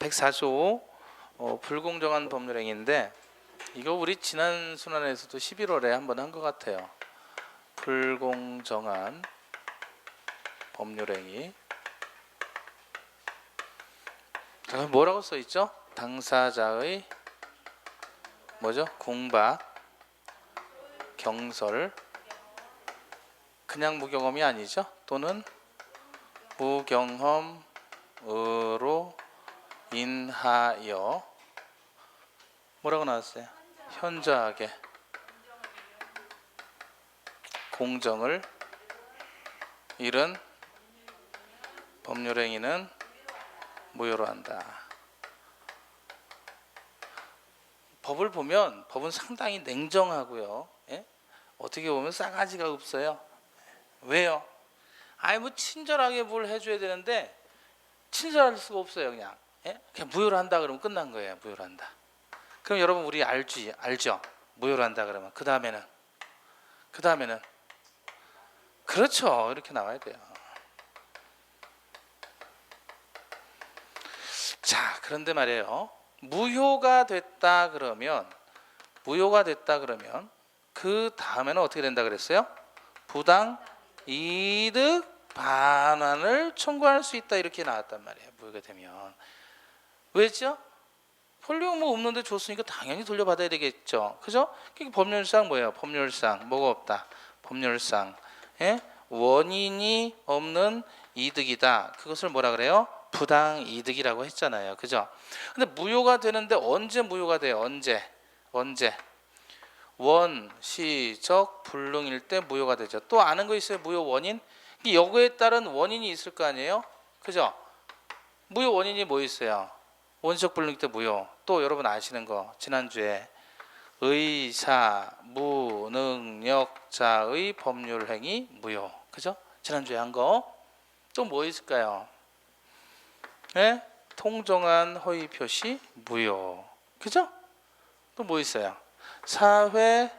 104조 불공정한 법률행위인데 이거 우리 지난 순환에서도 11월에 한번 한 것 같아요. 불공정한 법률행위. 자, 뭐라고 써 있죠? 당사자의 뭐죠? 공박, 경설, 그냥 무경험이 아니죠? 또는 무경험으로 인하여 뭐라고 나왔어요? 현저하게 공정을 잃은 법률행위는 무효로 한다. 법을 보면 법은 상당히 냉정하고요. 예? 어떻게 보면 싸가지가 없어요. 왜요? 뭐 친절하게 뭘 해줘야 되는데 친절할 수가 없어요. 그냥 그냥 무효로 한다 그러면 끝난 거예요. 무효로 한다. 그럼 여러분 우리 알죠? 무효로 한다 그러면 그 다음에는 그렇죠. 이렇게 나와야 돼요. 자, 그런데 말이에요. 무효가 됐다 그러면 그 다음에는 어떻게 된다 그랬어요? 부당 이득 반환을 청구할 수 있다 이렇게 나왔단 말이에요. 무효가 되면. 왜죠? 권리가 뭐 없는데 줬으니까 당연히 돌려받아야 되겠죠. 그죠? 그러니까 법률상 뭐예요? 법률상 뭐가 없다? 법률상 원인이 없는 이득이다. 그것을 뭐라 그래요? 부당 이득이라고 했잖아요. 그죠? 근데 무효가 되는데 언제 무효가 돼요? 언제? 원시적 불능일 때 무효가 되죠. 또 아는 거 있어요? 무효 원인? 여기에 따른 원인이 있을 거 아니에요? 그죠? 무효 원인이 뭐 있어요? 원시적 불능일 때 무효. 또 여러분 아시는 거 지난주에 의사 무능력자의 법률행위 무효. 그죠? 지난주에 한 거. 또 뭐 있을까요? 통정한 허위 표시 무효. 그죠? 또 뭐 있어요? 사회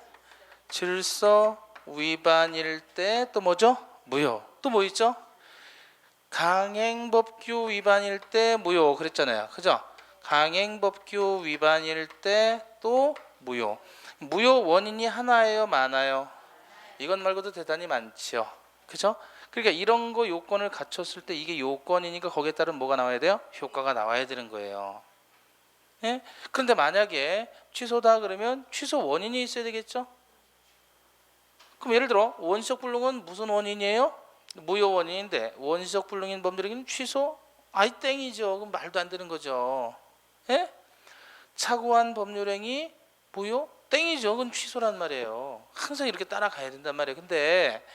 질서 위반일 때 또 뭐죠? 무효. 또 뭐 있죠? 강행법규 위반일 때 무효 그랬잖아요. 그죠? 강행법규 위반일 때 또 무효. 무효 원인이 하나예요, 많아요? 이것 말고도 대단히 많죠. 그죠? 그러니까 이런 거 요건을 갖췄을 때 이게 요건이니까 거기에 따른 뭐가 나와야 돼요? 효과가 나와야 되는 거예요. 그런데 만약에 취소다 그러면 취소 원인이 있어야 되겠죠? 그럼 예를 들어 원시적 불능은 무슨 원인이에요? 무효 원인인데 원시적 불능인 법률행위는 취소? 땡이죠. 그럼 말도 안 되는 거죠. 착오한 법률행위 무효? 땡이죠. 그건 취소란 말이에요. 항상 이렇게 따라가야 된단 말이에요. 근데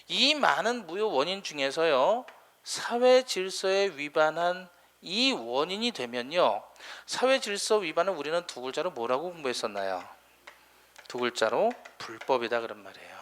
이 많은 무효 원인 중에서요, 사회 질서에 위반한 이 원인이 되면요, 사회 질서 위반을 우리는 두 글자로 뭐라고 공부했었나요? 두 글자로 불법이다 그런 말이에요.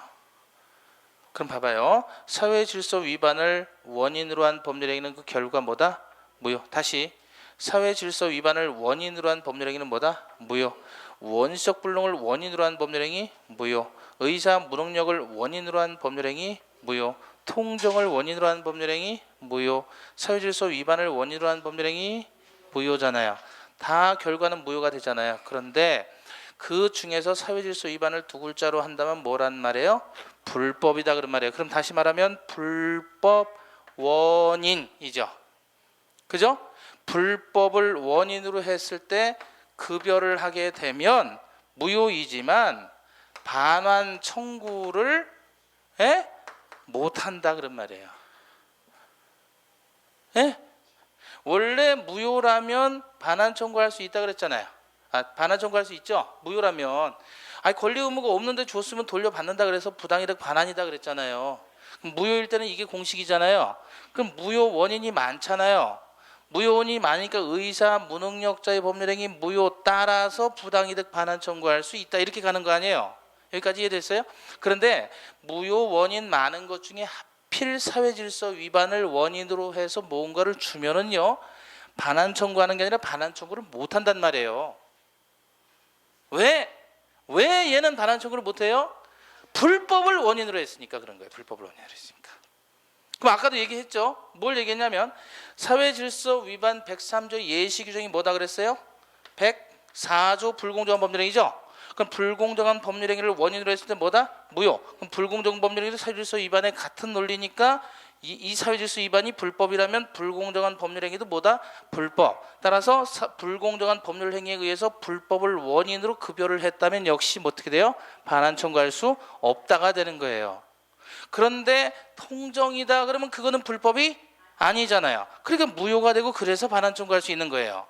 그럼 봐봐요. 사회 질서 위반을 원인으로 한 법률행위는 그 결과 뭐다? 무효. 다시 사회 질서 위반을 원인으로 한 법률행위는 뭐다? 무효. 원시적 불능을 원인으로 한 법률행위 무효. 의사 무능력을 원인으로 한 법률행위 무효. 통정을 원인으로 한 법률행위 무효. 사회 질서 위반을 원인으로 한 법률행위 무효잖아요. 다 결과는 무효가 되잖아요. 그런데 그 중에서 사회 질서 위반을 두 글자로 한다면 뭐란 말이에요? 불법이다 그런 말이에요. 그럼 다시 말하면 불법 원인이죠. 그죠? 불법을 원인으로 했을 때 급여를 하게 되면 무효이지만 반환 청구를 못한다 그런 말이에요. 원래 무효라면 반환 청구할 수 있다 그랬잖아요. 반환 청구할 수 있죠. 무효라면 권리 의무가 없는데 줬으면 돌려받는다 그래서 부당이득 반환이다 그랬잖아요. 그럼 무효일 때는 이게 공식이잖아요. 그럼 무효 원인이 많잖아요. 무효 원인이 많으니까 의사 무능력자의 법률행위 무효 따라서 부당이득 반환 청구할 수 있다 이렇게 가는 거 아니에요. 여기까지 이해됐어요? 그런데 무효 원인 많은 것 중에 하필 사회질서 위반을 원인으로 해서 뭔가를 주면은요, 반환 청구하는 게 아니라 반환 청구를 못한단 말이에요. 왜 얘는 반환 청구를 못해요? 불법을 원인으로 했으니까 그런 거예요. 불법을 원인으로 했으니까. 그럼 아까도 얘기했죠. 뭘 얘기했냐면 사회질서 위반 103조 예시 규정이 뭐다 그랬어요? 104조 불공정한 법률행위죠. 그럼 불공정한 법률행위를 원인으로 했을 때 뭐다? 무효. 그럼 불공정한 법률행위도 사회질서 위반의 같은 논리니까 이 사회질서 위반이 불법이라면 불공정한 법률행위도 뭐다? 불법. 따라서 불공정한 법률행위에 의해서 불법을 원인으로 급여를 했다면 역시 뭐 어떻게 돼요? 반환 청구할 수 없다가 되는 거예요. 그런데 통정이다 그러면 그거는 불법이 아니잖아요. 그러니까 무효가 되고 그래서 반환 청구할 수 있는 거예요.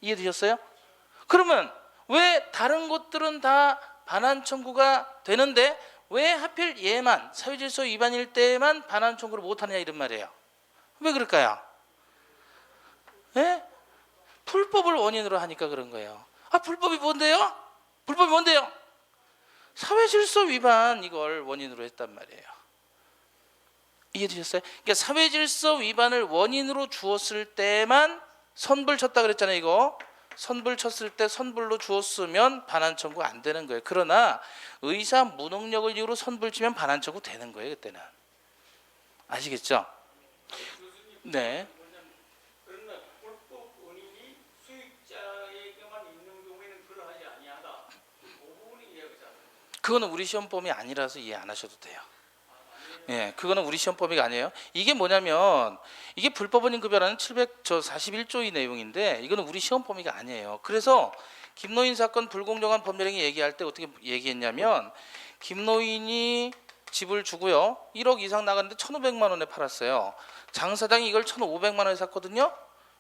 이해되셨어요? 그러면 왜 다른 것들은 다 반환 청구가 되는데 왜 하필 얘만 사회질서 위반일 때만 반환 청구를 못하느냐 이런 말이에요. 왜 그럴까요? 예? 불법을 원인으로 하니까 그런 거예요. 아, 불법이 뭔데요? 불법이 뭔데요? 사회질서 위반 이걸 원인으로 했단 말이에요. 이해되셨어요? 그러니까 사회질서 위반을 원인으로 주었을 때만 선불 쳤다 그랬잖아요. 이거 선불 쳤을 때 선불로 주었으면 반환 청구 안 되는 거예요. 그러나 의사 무능력을 이유로 선불 치면 반환 청구 되는 거예요. 그때는. 아시겠죠? 네. 그러나 불법 원인이 수익자에게만 있는 경우에는 그러하지 아니하다. 그 부분이 이해가 잘 안 돼요. 그거는 우리 시험 범위 아니라서 이해 안 하셔도 돼요. 예, 그거는 우리 시험 범위가 아니에요. 이게 뭐냐면 이게 불법 원인 급여라는 741조의 내용인데 이거는 우리 시험 범위가 아니에요. 그래서 김노인 사건 불공정한 법률행위 얘기할 때 어떻게 얘기했냐면 김노인이 집을 주고요. 1억 이상 나갔는데 1,500만 원에 팔았어요. 장 사장이 이걸 1,500만 원에 샀거든요.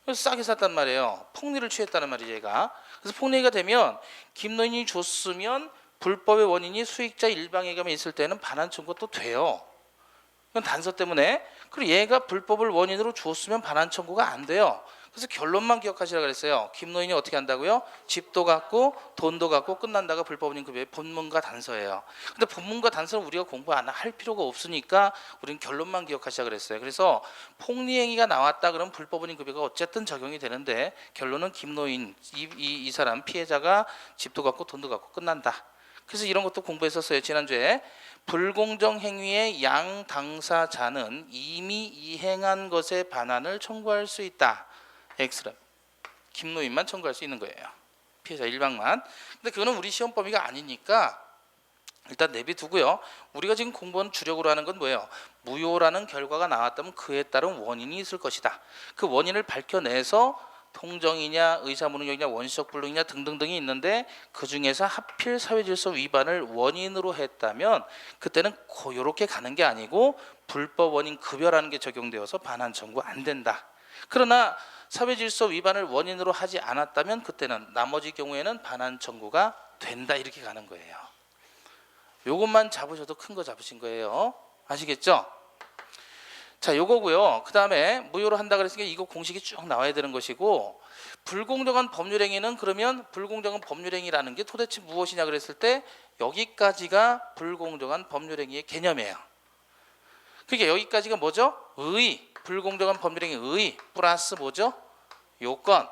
그래서 싸게 샀단 말이에요. 폭리를 취했다는 말이죠, 얘가. 그래서 폭리가 되면 김노인이 줬으면 불법의 원인이 수익자 일방에게만 있을 때는 반환 청구가 또 돼요. 그건 단서 때문에. 그리고 얘가 불법을 원인으로 주었으면 반환 청구가 안 돼요. 그래서 결론만 기억하시라 그랬어요. 김노인이 어떻게 한다고요? 집도 갖고 돈도 갖고 끝난다가 불법 원인 급여의 본문과 단서예요. 근데 본문과 단서는 우리가 공부 안 할 필요가 없으니까 우리는 결론만 기억하시라 그랬어요. 그래서 폭리행위가 나왔다 그러면 불법 원인 급여가 어쨌든 적용이 되는데 결론은 김노인 이 사람 피해자가 집도 갖고 돈도 갖고 끝난다. 그래서 이런 것도 공부했었어요. 지난주에. 불공정 행위의 양 당사자는 이미 이행한 것의 반환을 청구할 수 있다. X는 김노인만 청구할 수 있는 거예요. 피해자 일방만. 근데 그거는 우리 시험 범위가 아니니까 일단 내비두고요. 우리가 지금 공부하는 주력으로 하는 건 뭐예요? 무효라는 결과가 나왔다면 그에 따른 원인이 있을 것이다. 그 원인을 밝혀내서 통정이냐 의사무능력이냐 원시적 불능이냐 등등등이 있는데 그중에서 하필 사회질서 위반을 원인으로 했다면 그때는 이렇게 가는 게 아니고 불법 원인 급여라는 게 적용되어서 반환 청구 안 된다. 그러나 사회질서 위반을 원인으로 하지 않았다면 그때는 나머지 경우에는 반환 청구가 된다. 이렇게 가는 거예요. 요것만 잡으셔도 큰 거 잡으신 거예요. 아시겠죠? 자, 요거고요. 그 다음에 무효로 한다 그랬으니까 이거 공식이 쭉 나와야 되는 것이고, 불공정한 법률행위는 그러면 불공정한 법률행위라는 게 도대체 무엇이냐 그랬을 때 여기까지가 불공정한 법률행위의 개념이에요. 그러니까 여기까지가 뭐죠? 불공정한 법률행위 의 플러스 뭐죠? 요건.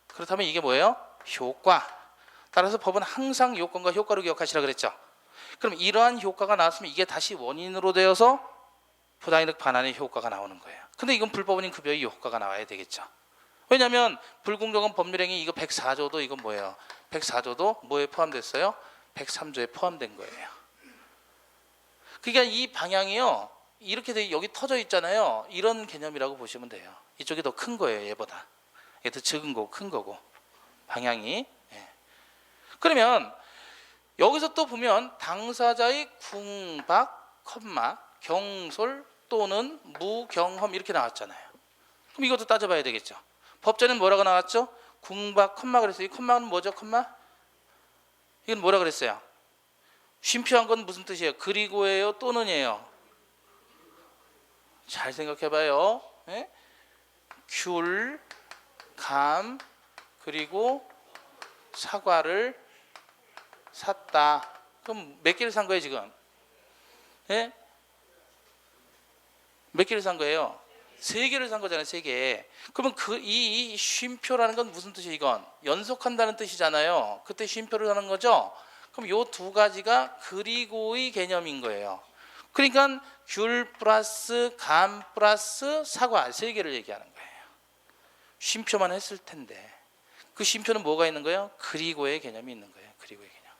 그렇다면 이게 뭐예요? 효과. 따라서 법은 항상 요건과 효과를 기억하시라 그랬죠. 그럼 이러한 효과가 나왔으면 이게 다시 원인으로 되어서 부당이득 반환의 효과가 나오는 거예요. 근데 이건 불법원인 급여의 효과가 나와야 되겠죠. 왜냐하면 불공정한 법률행위 이거 104조도 이건 뭐예요? 104조도 뭐에 포함됐어요? 103조에 포함된 거예요. 그러니까 이 방향이요. 이렇게 돼 여기 터져 있잖아요. 이런 개념이라고 보시면 돼요. 이쪽이 더 큰 거예요. 얘보다. 이게 더 적은 거고 큰 거고 방향이. 예. 그러면 여기서 또 보면 당사자의 궁박, 경솔 또는 무경험 이렇게 나왔잖아요. 그럼 이것도 따져봐야 되겠죠. 법전에는 뭐라고 나왔죠? 궁박, 그랬어요. 이 컴마는 뭐죠? 이건 뭐라 그랬어요? 쉼표한 건 무슨 뜻이에요? 그리고예요? 또는이에요? 잘 생각해봐요. 예? 귤, 감, 그리고 사과를 샀다. 그럼 몇 개를 산 거예요 지금? 예? 몇 개를 산 거예요? 3개를 산 거잖아요. 3개. 그러면 이 쉼표라는 건 무슨 뜻이에요? 이건 연속한다는 뜻이잖아요. 그때 쉼표를 하는 거죠. 그럼 요 두 가지가 그리고의 개념인 거예요. 그러니까 귤 플러스 감 플러스 사과 세 개를 얘기하는 거예요. 쉼표만 했을 텐데 그 쉼표는 뭐가 있는 거예요? 그리고의 개념이 있는 거예요. 그리고의 개념.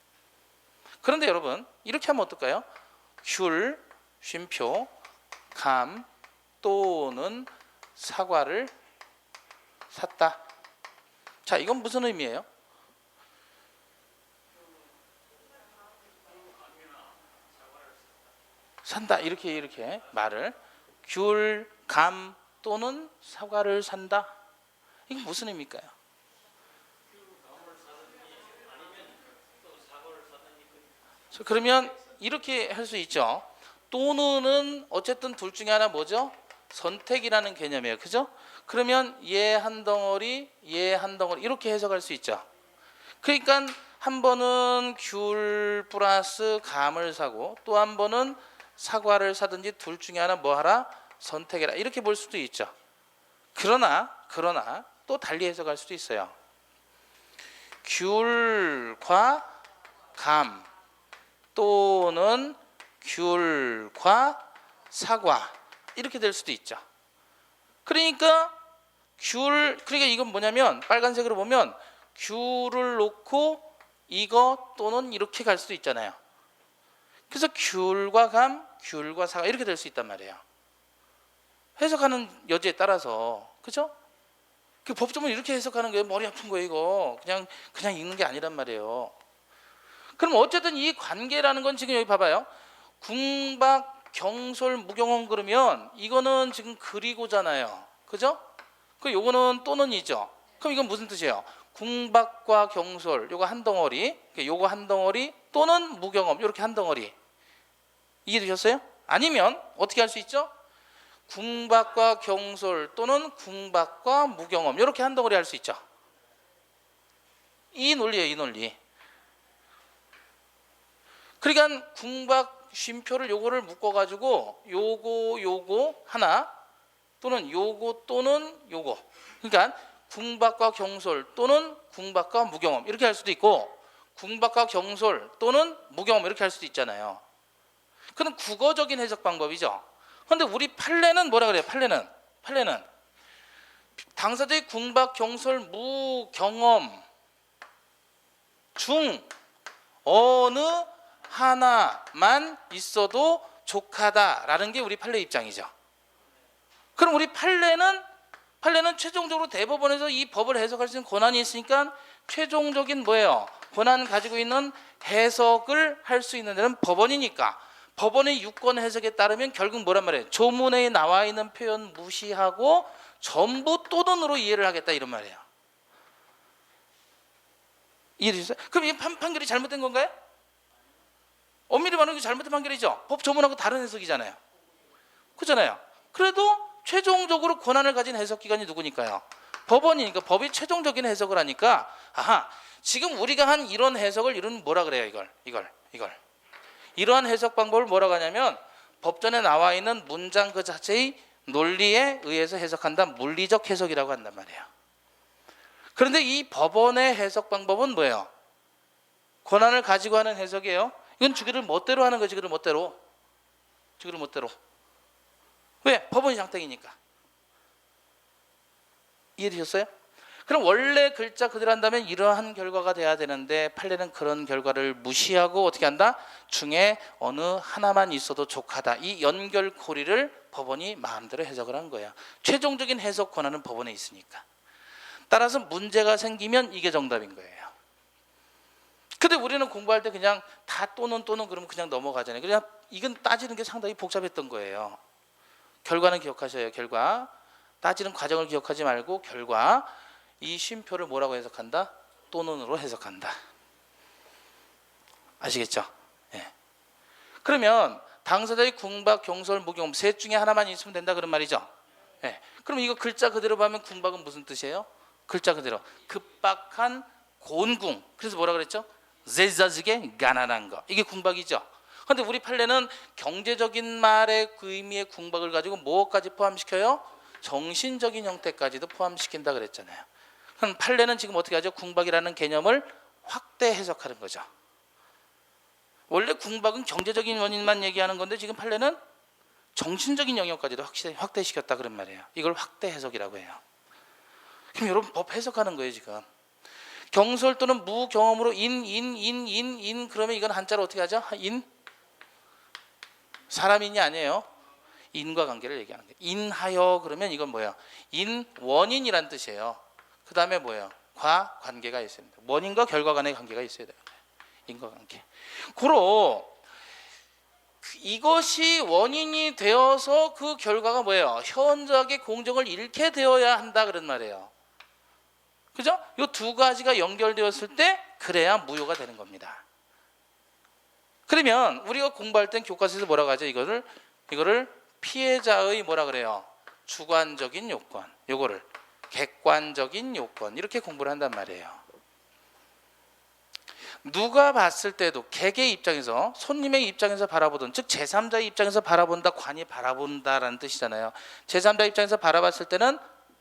그런데 여러분 이렇게 하면 어떨까요? 귤 쉼표 감 또는 사과를 샀다. 자, 이건 무슨 의미예요? 산다 이렇게 말을 귤, 감 또는 사과를 산다. 이게 무슨 의미일까요? 그러면 이렇게 할 수 있죠. 또는은 어쨌든 둘 중에 하나 뭐죠? 선택이라는 개념이에요. 그죠? 그러면 얘 한 덩어리, 얘 한 덩어리 이렇게 해석할 수 있죠. 그러니까 한 번은 귤 플러스 감을 사고 또 한 번은 사과를 사든지 둘 중에 하나 뭐 하라? 선택해라. 이렇게 볼 수도 있죠. 그러나 또 달리 해석할 수도 있어요. 귤과 감 또는 귤과 사과 이렇게 될 수도 있죠. 그러니까 그러니까 이건 뭐냐면 빨간색으로 보면 귤을 놓고 이거 또는 이렇게 갈 수도 있잖아요. 그래서 귤과 감, 귤과 사과 이렇게 될 수 있단 말이에요. 해석하는 여지에 따라서. 그죠? 그 법조문 이렇게 해석하는 거예요. 머리 아픈 거예요, 이거. 그냥 읽는 게 아니란 말이에요. 그럼 어쨌든 이 관계라는 건 지금 여기 봐봐요. 궁박, 경솔, 무경험 그러면 이거는 지금 그리고잖아요. 그죠? 그 요거는 또는이죠. 그럼 이건 무슨 뜻이에요? 궁박과 경솔 요거 한 덩어리, 요거 한 덩어리 또는 무경험 이렇게 한 덩어리. 이해되셨어요? 아니면 어떻게 할 수 있죠? 궁박과 경솔 또는 궁박과 무경험 이렇게 한 덩어리 할 수 있죠. 이 논리예요, 이 논리. 그러니까 궁박 쉼표를 요거를 묶어 가지고 요거 하나 또는 요거 또는 요거. 그러니까 궁박과 경솔 또는 궁박과 무경험 이렇게 할 수도 있고 궁박과 경솔 또는 무경험 이렇게 할 수도 있잖아요. 그건 국어적인 해석 방법이죠. 그런데 우리 판례는 뭐라 그래요? 판례는 당사자의 궁박, 경솔, 무경험 중 어느 하나만 있어도 족하다라는 게 우리 판례 입장이죠. 그럼 우리 판례는 최종적으로 대법원에서 이 법을 해석할 수 있는 권한이 있으니까 최종적인 뭐예요? 권한 가지고 있는 해석을 할 수 있는 데는 법원이니까 법원의 유권 해석에 따르면 결국 뭐란 말이에요? 조문에 나와 있는 표현 무시하고 전부 또는으로 이해를 하겠다 이런 말이에요. 이해되셨어요? 그럼 이 판결이 잘못된 건가요? 엄밀히 말하면 잘못된 판결이죠. 법 조문하고 다른 해석이잖아요. 그렇잖아요. 그래도 최종적으로 권한을 가진 해석기관이 누구니까요? 법원이니까 법이 최종적인 해석을 하니까 지금 우리가 한 이런 해석을 이런 뭐라 그래요? 이걸 이러한 해석 방법을 뭐라고 하냐면 법전에 나와 있는 문장 그 자체의 논리에 의해서 해석한다. 물리적 해석이라고 한단 말이에요. 그런데 이 법원의 해석 방법은 뭐예요? 권한을 가지고 하는 해석이에요. 이건 주기를 멋대로 하는 거지. 주기를 멋대로. 왜? 법원이 장택이니까. 이해되셨어요? 그럼 원래 글자 그대로 한다면 이러한 결과가 돼야 되는데 판례는 그런 결과를 무시하고 어떻게 한다? 중에 어느 하나만 있어도 족하다. 이 연결고리를 법원이 마음대로 해석을 한 거야. 최종적인 해석 권한은 법원에 있으니까. 따라서 문제가 생기면 이게 정답인 거예요. 근데 우리는 공부할 때 그냥 다 또는 그러면 그냥 넘어가잖아요. 그냥 이건 따지는 게 상당히 복잡했던 거예요. 결과는 기억하셔요. 결과. 따지는 과정을 기억하지 말고 결과. 이 쉼표를 뭐라고 해석한다? 또는으로 해석한다. 아시겠죠? 예. 그러면 당사자의 궁박, 경솔, 무경험 셋 중에 하나만 있으면 된다 그런 말이죠. 예. 그럼 이거 글자 그대로 보면 궁박은 무슨 뜻이에요? 글자 그대로 급박한 곤궁. 그래서 뭐라 그랬죠? 제자즈게 가난한 거. 이게 궁박이죠. 그런데 우리 판례는 경제적인 말의 그 의미의 궁박을 가지고 뭐까지 포함시켜요? 정신적인 형태까지도 포함시킨다 그랬잖아요. 그럼 판례는 지금 어떻게 하죠? 궁박이라는 개념을 확대 해석하는 거죠. 원래 궁박은 경제적인 원인만 얘기하는 건데 지금 판례는 정신적인 영역까지도 확대시켰다 그런 말이에요. 이걸 확대 해석이라고 해요. 그럼 여러분 법 해석하는 거예요 지금. 경솔 또는 무경험으로 인 그러면 이건 한자로 어떻게 하죠? 인? 사람인이 아니에요. 인과 관계를 얘기하는 거예요. 인하여 그러면 이건 뭐예요? 인 원인이란 뜻이에요. 그 다음에 뭐예요? 과 관계가 있어야 됩니다. 원인과 결과 간의 관계가 있어야 돼요. 인과관계. 고로 이것이 원인이 되어서 그 결과가 뭐예요? 현저하게 공정을 잃게 되어야 한다 그런 말이에요. 그죠? 이 두 가지가 연결되었을 때 그래야 무효가 되는 겁니다. 그러면 우리가 공부할 땐 교과서에서 뭐라고 하죠? 이거를 피해자의 뭐라 그래요? 주관적인 요건, 요거를 객관적인 요건 이렇게 공부를 한단 말이에요. 누가 봤을 때도 객의 입장에서 손님의 입장에서 바라보든 즉 제3자의 입장에서 바라본다, 관이 바라본다라는 뜻이잖아요. 제3자 입장에서 바라봤을 때는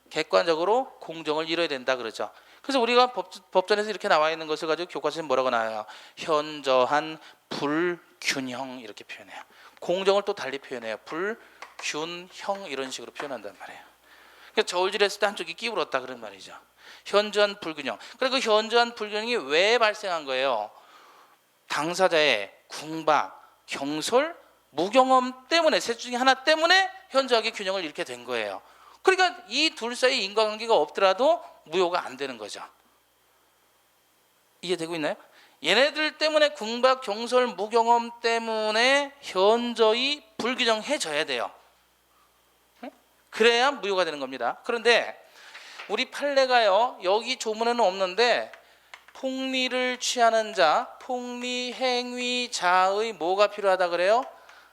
객관적으로 공정을 이뤄야 된다 그러죠. 그래서 우리가 법전에서 이렇게 나와 있는 것을 가지고 교과서에 뭐라고 나와요? 현저한 불균형 이렇게 표현해요. 공정을 또 달리 표현해요. 불균형 이런 식으로 표현한단 말이에요. 그러니까 저울질했을 때 한쪽이 끼울었다 그런 말이죠. 현저한 불균형. 그리고 그 현저한 불균형이 왜 발생한 거예요? 당사자의 궁박, 경솔, 무경험 때문에, 셋 중에 하나 때문에 현저하게 균형을 잃게 된 거예요. 그러니까 이 둘 사이 인과관계가 없더라도 무효가 안 되는 거죠. 이해되고 있나요? 얘네들 때문에 궁박, 경솔, 무경험 때문에 현저히 불균형해져야 돼요. 그래야 무효가 되는 겁니다. 그런데 우리 판례가요, 여기 조문에는 없는데 폭리를 취하는 자, 폭리 행위자의 뭐가 필요하다 그래요?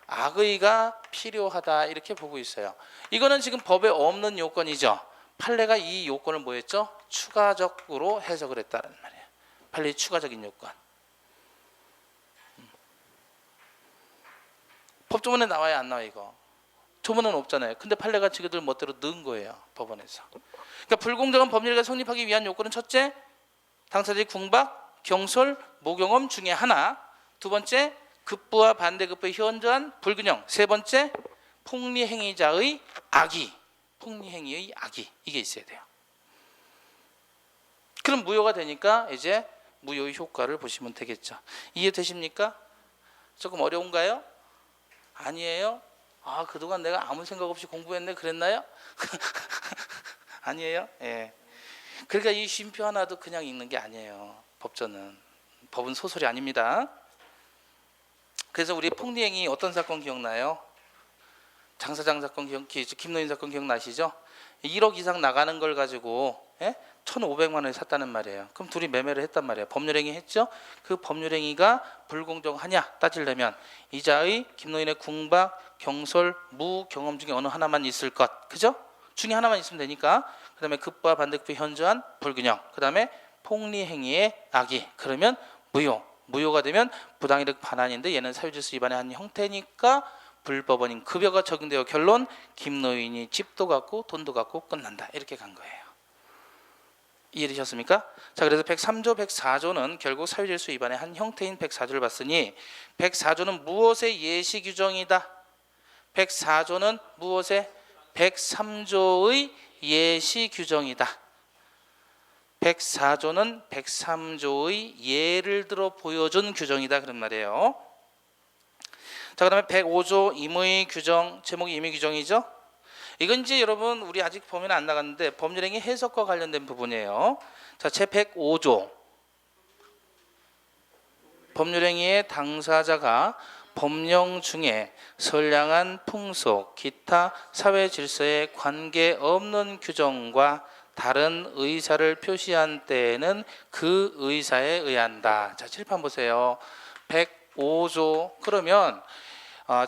악의가 필요하다 이렇게 보고 있어요. 이거는 지금 법에 없는 요건이죠. 판례가 이 요건을 뭐 했죠? 추가적으로 해석을 했다는 말이에요. 판례의 추가적인 요건. 법조문에 나와야 안 나와 이거. 조문은 없잖아요. 근데 판례가 지그들 멋대로 넣은 거예요. 법원에서. 그러니까 불공정한 법률가 성립하기 위한 요건은 첫째, 당사자의 궁박, 경솔, 무경험 중에 하나. 두 번째, 급부와 반대급부의 현저한 불균형. 세 번째, 폭리행위자의 악의. 폭리행위의 악의. 이게 있어야 돼요. 그럼 무효가 되니까 이제 무효의 효과를 보시면 되겠죠. 이해되십니까? 조금 어려운가요? 아니에요? 아, 그동안 내가 아무 생각 없이 공부했네 그랬나요? 아니에요? 예. 그러니까 이 쉼표 하나도 그냥 읽는 게 아니에요. 법전은. 법은 소설이 아닙니다. 그래서 우리 폭리행위 어떤 사건 기억나요? 장사장 사건 김노인 사건 기억나시죠? 1억 이상 나가는 걸 가지고 1,500만 원에 샀다는 말이에요. 그럼 둘이 매매를 했단 말이에요. 법률행위 했죠? 그 법률행위가 불공정하냐 따지려면 이자의 김노인의 궁박, 경솔, 무경험 중에 어느 하나만 있을 것. 그죠? 중에 하나만 있으면 되니까. 그 다음에 급부와 반대급부의 현저한 불균형. 그 다음에 폭리행위의 악의. 그러면 무효. 무효가 되면 부당이득 반환인데 얘는 사유질서 위반의 한 형태니까 불법원인 급여가 적용되어 결론 김노인이 집도 갖고 돈도 갖고 끝난다. 이렇게 간 거예요. 이해되셨습니까? 자, 그래서 103조, 104조는 결국 사유질서 위반의 한 형태인 104조를 봤으니 104조는 무엇의 예시 규정이다? 104조는 무엇의? 103조의 예시 규정이다. 104조는 103조의 예를 들어 보여준 규정이다 그런 말이에요. 자, 그다음에 105조 임의 규정, 제목이 임의 규정이죠. 이건 이제 여러분 우리 아직 보면 안 나갔는데 법률행위 해석과 관련된 부분이에요. 자, 제 105조 법률행위의 당사자가 법령 중에 선량한 풍속, 기타 사회 질서에 관계없는 규정과 다른 의사를 표시한 때에는 그 의사에 의한다. 자, 칠판 보세요. 105조 그러면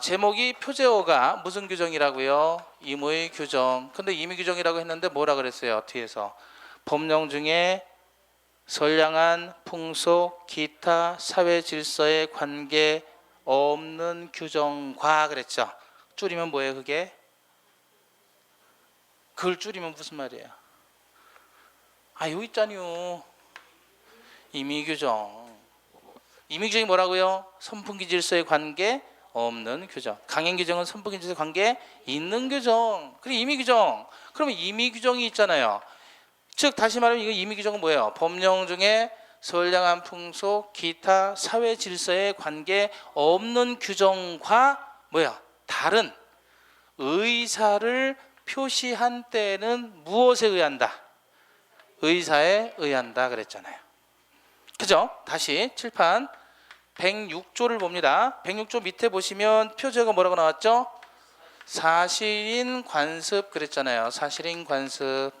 제목이 표제어가 무슨 규정이라고요? 임의 규정. 근데 임의 규정이라고 했는데 뭐라 그랬어요? 뒤에서 법령 중에 선량한 풍속, 기타 사회 질서에 관계 없는 규정과 그랬죠. 줄이면 뭐예요 그게? 그걸 줄이면 무슨 말이에요? 아, 여기 있잖요. 임의 규정. 임의 규정이 뭐라고요? 선풍기 질서에 관계 없는 규정. 강행 규정은 선포 인질서 관계 있는 규정. 그리고 임의 규정. 그러면 임의 규정이 있잖아요. 즉 다시 말하면 이거 임의 규정은 뭐예요? 법령 중에 선량한 풍속, 기타 사회 질서에 관계 없는 규정과 뭐야? 다른 의사를 표시한 때는 무엇에 의한다? 의사에 의한다 그랬잖아요. 그죠? 다시 칠판 106조를 봅니다. 106조 밑에 보시면 표제가 뭐라고 나왔죠? 사실인 관습 그랬잖아요. 사실인 관습.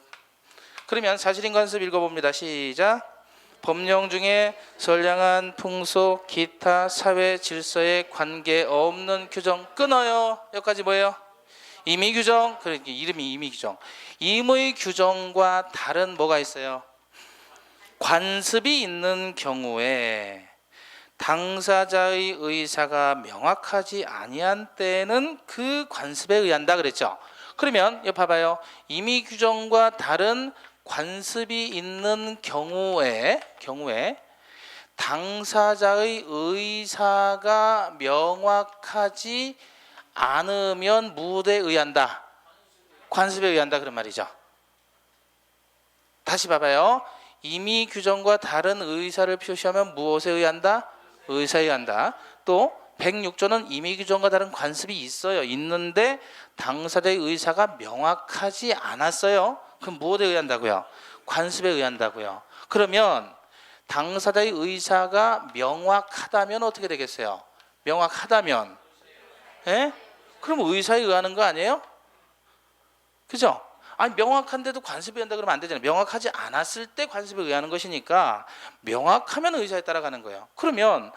그러면 사실인 관습 읽어봅니다. 시작. 법령 중에 선량한 풍속, 기타 사회 질서에 관계 없는 규정 끊어요. 여기까지 뭐예요? 임의 규정. 그러니까 이름이 임의 규정. 임의 규정과 다른 뭐가 있어요? 관습이 있는 경우에 당사자의 의사가 명확하지 아니한 때는 그 관습에 의한다 그랬죠. 그러면 여기 봐봐요. 임의 규정과 다른 관습이 있는 경우에 당사자의 의사가 명확하지 않으면 무엇에 의한다? 관습에 의한다 그런 말이죠. 다시 봐봐요. 임의 규정과 다른 의사를 표시하면 무엇에 의한다? 의사에 의한다. 또 106조는 임의 규정과 다른 관습이 있어요. 있는데 당사자의 의사가 명확하지 않았어요. 그럼 무엇에 의한다고요? 관습에 의한다고요. 그러면 당사자의 의사가 명확하다면 어떻게 되겠어요? 명확하다면 예? 그럼 의사에 의하는 거 아니에요? 그죠? 아니 명확한데도 관습에 의한다 그러면 안 되잖아요. 명확하지 않았을 때 관습에 의하는 것이니까 명확하면 의사에 따라가는 거예요. 그러면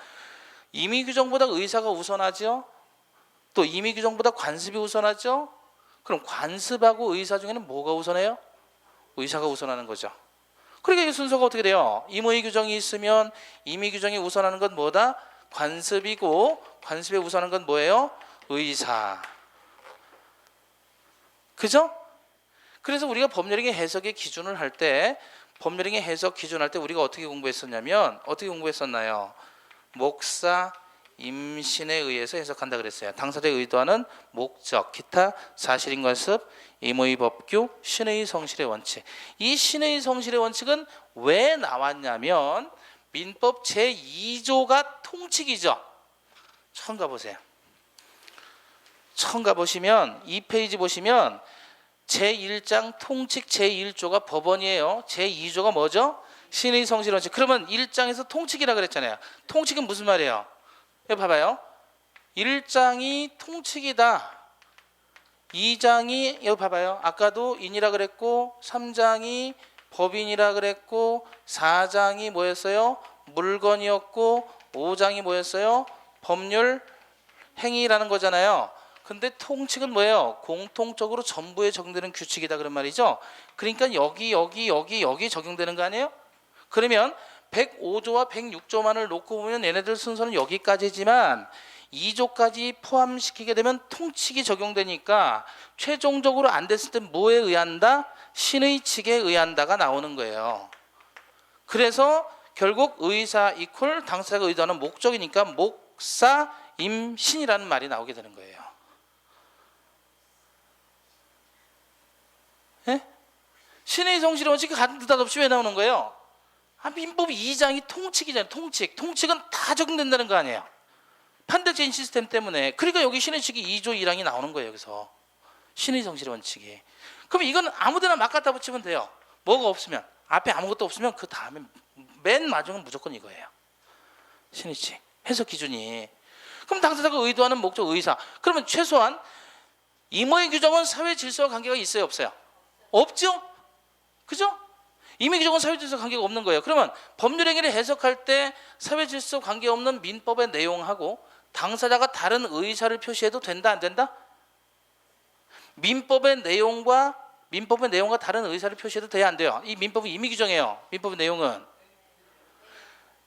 임의 규정보다 의사가 우선하죠? 또 임의 규정보다 관습이 우선하죠? 그럼 관습하고 의사 중에는 뭐가 우선해요? 의사가 우선하는 거죠. 그러니까 이 순서가 어떻게 돼요? 임의 규정이 있으면 임의 규정이 우선하는 건 뭐다? 관습이고 관습에 우선하는 건 뭐예요? 의사. 그죠? 그래서 우리가 법률행위 해석의 기준을 할 때 법률행위 해석 기준할 때 우리가 어떻게 공부했었냐면 어떻게 공부했었나요? 목사, 임신에 의해서 해석한다 그랬어요. 당사자의 의도하는 목적, 기타, 사실인 관습, 임의 법규, 신의 성실의 원칙. 이 신의 성실의 원칙은 왜 나왔냐면 민법 제2조가 통칙이죠. 처음 가보세요. 처음 가보시면 2페이지 보시면 제1장 통칙 제1조가 법원이에요. 제2조가 뭐죠? 신의 성실의 원칙. 그러면 1장에서 통칙이라 그랬잖아요. 통칙은 무슨 말이에요? 여기 봐봐요. 1장이 통칙이다. 2장이 여기 봐봐요. 아까도 인이라 그랬고 3장이 법인이라 그랬고 4장이 뭐였어요? 물건이었고 5장이 뭐였어요? 법률 행위라는 거잖아요. 근데 통칙은 뭐예요? 공통적으로 전부에 적용되는 규칙이다 그런 말이죠. 그러니까 여기 적용되는 거 아니에요? 그러면 105조와 106조만을 놓고 보면 얘네들 순서는 여기까지지만 2조까지 포함시키게 되면 통칙이 적용되니까 최종적으로 안 됐을 때 뭐에 의한다? 신의 칙에 의한다가 나오는 거예요. 그래서 결국 의사 이퀄 당사자가 의도하는 목적이니까 목사 임신이라는 말이 나오게 되는 거예요. 예? 신의 성실의 원칙이 같은 뜻없이 왜 나오는 거예요? 민법 2장이 통칙이잖아요. 통칙은 다 적용된다는 거 아니에요. 판택제인 시스템 때문에. 그러니까 여기 신의 칙이 2조 1항이 나오는 거예요. 여기서 신의 성실의 원칙이. 그럼 이건 아무데나 막 갖다 붙이면 돼요. 뭐가 없으면 앞에 아무것도 없으면 그 다음에 맨 마지막은 무조건 이거예요. 신의 칙 해석 기준이. 그럼 당사자가 의도하는 목적 의사. 그러면 최소한 임의 규정은 사회 질서와 관계가 있어요, 없어요? 없죠? 그죠? 임의 규정은 사회 질서 관계가 없는 거예요. 그러면 법률 행위를 해석할 때 사회 질서 관계없는 민법의 내용하고 당사자가 다른 의사를 표시해도 된다, 안 된다? 민법의 내용과 다른 의사를 표시해도 돼야 안 돼요? 이 민법은 임의 규정이에요. 민법의 내용은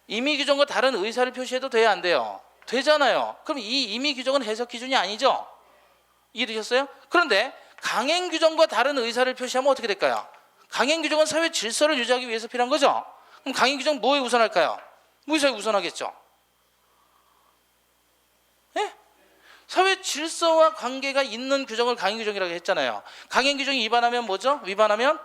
임의 규정과 다른 의사를 표시해도 돼야 안 돼요? 되잖아요. 그럼 이 임의 규정은 해석 기준이 아니죠? 이해되셨어요? 그런데 강행 규정과 다른 의사를 표시하면 어떻게 될까요? 강행 규정은 사회 질서를 유지하기 위해서 필요한 거죠. 그럼 강행 규정 뭐에 우선할까요? 의사에 우선하겠죠. 예? 사회 질서와 관계가 있는 규정을 강행 규정이라고 했잖아요. 강행 규정이 위반하면 뭐죠? 위반하면